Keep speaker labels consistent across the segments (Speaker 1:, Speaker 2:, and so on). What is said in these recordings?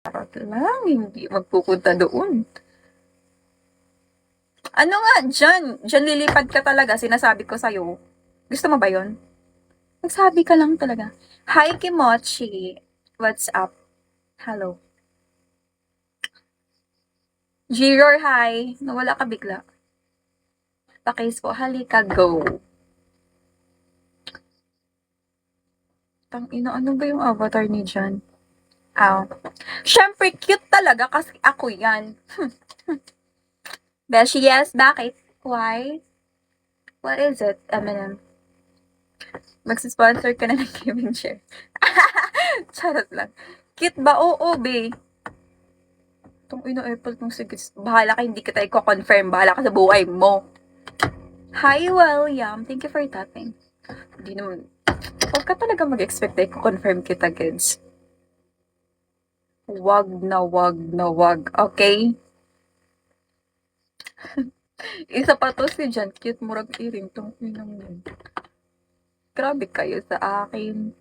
Speaker 1: Charot lang, hindi magpupunta doon. Ano nga, dyan lilipad ka talaga, sinasabi ko sa'yo. Gusto mo ba yon? Nagsabi ka lang talaga. Hi, Kimochi. What's up? Hello. Jiror, hi. Nawala ka bigla. Pakis po, halika, go. Tangina, ano ba yung avatar ni Jan? Ow. Siyempre, cute talaga kasi ako yan. Beshi, yes, bakit? Why? What is it, Eminem? Magsisponsor ka na ng gaming chair. Charot lang. Cute ba? Oo, be. Itong ino-apple tong sige. Bahala ka, hindi kita i-confirm. Bahala ka sa buhay mo. Hi, William. Thank you for tapping. Hindi naman. Huwag ka talaga mag-expect na i-confirm kita, kids. Wag na wag na wag. Okay? Isa pa to si Jan. Cute murag iring tong inang yun. Grabe kayo sa akin.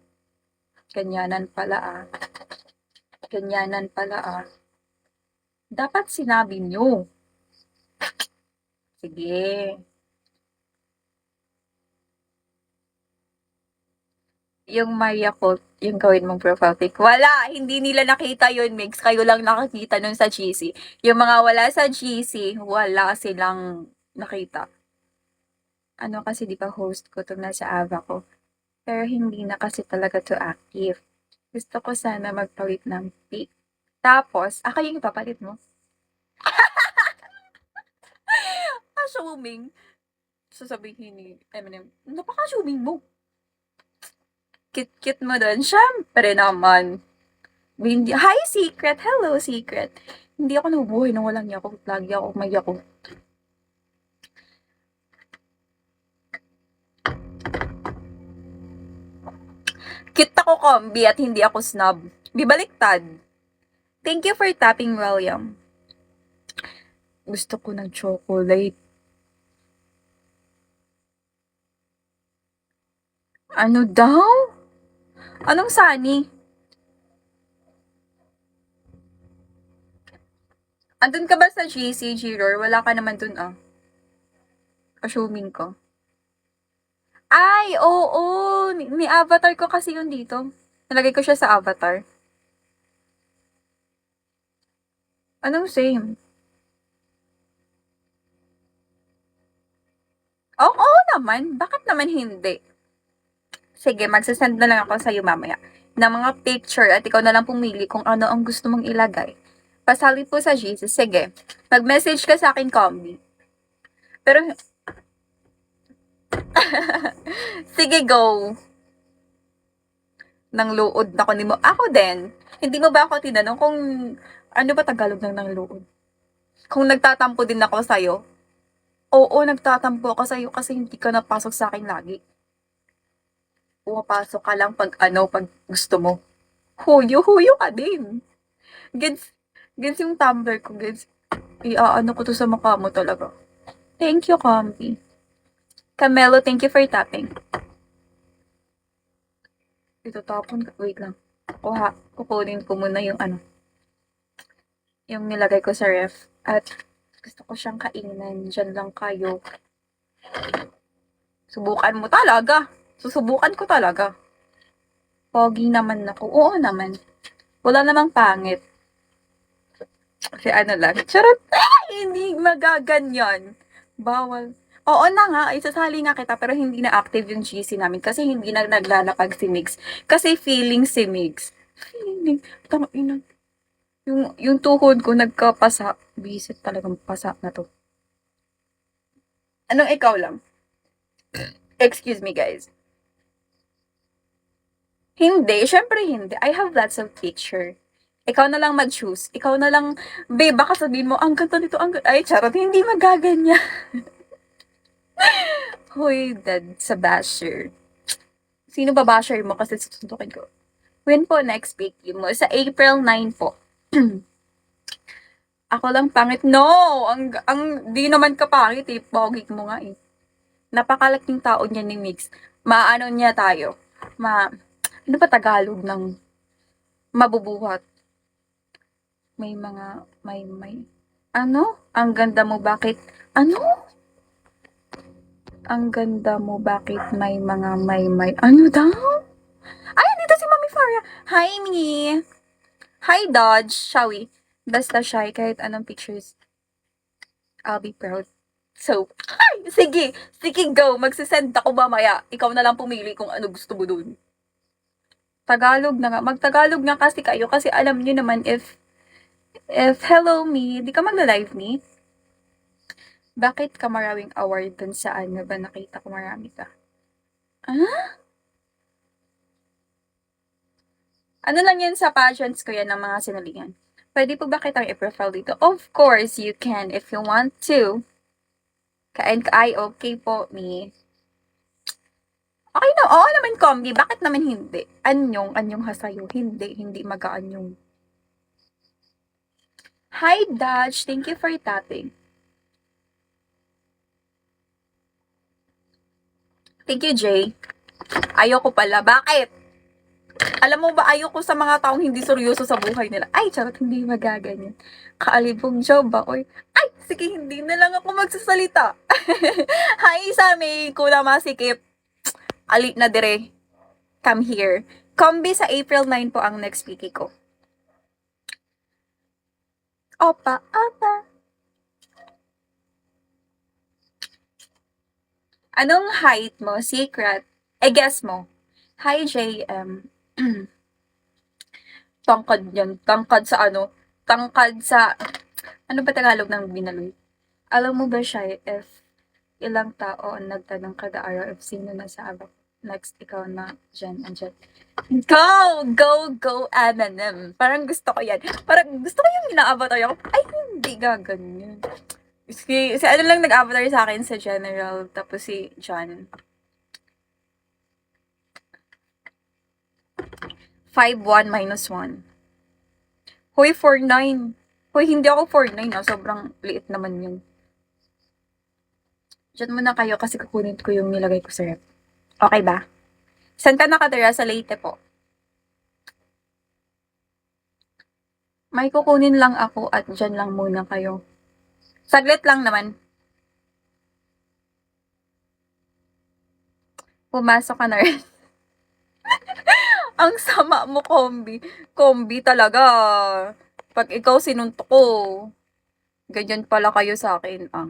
Speaker 1: Ganyanan pala ah. Ganyanan pala ah. Dapat sinabi nyo. Sige. Yung Maria Cult, yung gawin mong profile pic. Wala! Hindi nila nakita yun, Mix. Kayo lang nakakita nun sa GC. Yung mga wala sa GC, wala silang nakita. Ano kasi di ba host ko to nasa Ava ko. Pero hindi na kasi talaga to active. Gusto ko sana magpalit ng pic. Tapos, ako yung ipapalit mo. Assuming, sasabihin ni Eminem, napaka-assuming mo. Kit-kit mo doon. Siyempre naman. Hindi, hi, Secret! Hello, Secret! Hindi ako nabubuhay nang walang Yakult. Lagi ako may Yakult. Cute ako, Kombi, at hindi ako snob. Bibaliktad. Thank you for tapping, William. Gusto ko ng chocolate. Ano daw? Anong sani? Andun ka ba sa GC, Jiror? Wala ka naman dun, ah. Assuming ko. Ay, oo. May avatar ko kasi yun dito. Nalagay ko siya sa avatar. Anong same? Oo naman. Bakit naman hindi? Sige, magsasend na lang ako sa'yo mamaya ng mga picture at ikaw na lang pumili kung ano ang gusto mong ilagay. Pasali po sa Jesus. Sige, mag-message ka sa akin, Combi. Pero, sige, go. Nang luod na ko ni mo. Ako din. Hindi mo ba ako tinanong kung ano ba Tagalog ng luod? Kung nagtatampo din ako sa'yo? Oo, nagtatampo ako sa'yo kasi hindi ka napasok sa akin lagi. Pumapasok ka lang pag gusto mo. Huyo ka din. Gets, gets yung tumbler ko, gets. Iaano ko to sa mukha mo talaga. Thank you, Combi. Camelo, thank you for tapping. Ito tapon, wait lang. Kukunin ko muna yung yung nilagay ko sa ref. At gusto ko siyang kainin. Diyan lang kayo. Subukan mo talaga. Susubukan ko talaga. Pogi naman ako. Oo naman. Wala namang pangit. Kasi lang. Charot! Hindi magaganyan. Bawal. Oo na nga, isasali nga kita pero hindi na active yung GC namin kasi hindi na naglalapag si Mix. Kasi feeling si Mix. Feeling. Tangina. Yung tuhod ko nagkapasa. Bisit talagang pasa na to. Anong ikaw lang? Excuse me, guys. Hindi, syempre hindi. I have lots of picture. Ikaw na lang mag-choose. Ikaw na lang, babe, baka sabihin mo, ang ganda nito, ay, charot, hindi magaganya. Hoy, dead sa basher. Sino ba basher mo kasi susundukin ko? When po next week mo? Sa April 9 po. Ako lang pangit. No! Di naman ka pangit eh. Pogi mo nga eh. Napakalaking tao niya ni Mix. Maano niya tayo? Ano ba Tagalog ng mabubuhat? may. Ano? Ang ganda mo, bakit? Ano? Ang ganda mo, bakit may mga may. Ano daw? Ay, dito si Mami Farah. Hi, me. Hi, Dodge. Shall we? Basta shy, kahit anong pictures, I'll be proud. So, ay, sige. Sige, go. Magsisend ako mamaya. Ikaw na lang pumili kung ano gusto mo dun. Tagalog na nga. Magtagalog nga kasi kayo kasi alam niyo naman if hello me, di ka magla-live me? Bakit ka maraming award dun sa ano ba nakita ko marami ka? Ah? Ano lang yan sa pageants ko yan ng mga sinulingan. Pwede po ba kitang i-profile dito? Of course, you can if you want to. Ay, okay po, me. Okay na, oo naman, Kombi. Bakit naman hindi? Anyong hasayo. Hindi mag-aanyong. Hi, Dodge. Thank you for tapping. Thank you, Jay. Ayoko pala. Bakit? Alam mo ba, ayoko sa mga taong hindi seryoso sa buhay nila. Ay, charot, hindi magaganyan. Kaalibong job ba? Oy, ay, sige, hindi na lang ako magsasalita. Hi, Sammy. Kuna masikip. Ali na dire. Come here. Kombi sa April 9 po ang next piki ko. Opa. Anong height mo? Secret. Guess mo. Hi, JM. Tangkad yan. Tangkad sa ano? Tangkad sa... Ano ba Tagalog ng binaloy? Alam mo ba siya if ilang tao ang nagtanong kada araw if sino na sa abak? Next, ikaw na dyan, andyan. Go, Eminem. Parang gusto ko yan. Parang gusto ko yung ina-avatar ako. Ay, hindi gaganyan. Si ano lang nag-avatar sa akin sa General, tapos si John. 5'1 minus 1. Hoy, 4'9. Hoy, hindi ako 4'9 ah. Sobrang liit naman yun. Diyan muna kayo kasi kukunin ko yung nilagay ko sa rep. Okay ba? Saan ka nakatira? Sa Leyte po. May kukunin lang ako at dyan lang muna kayo. Saglit lang naman. Pumasok ka na rin. Ang sama mo, Kombi. Kombi talaga. Pag ikaw sinuntok ko, ganyan pala kayo sa akin, ah.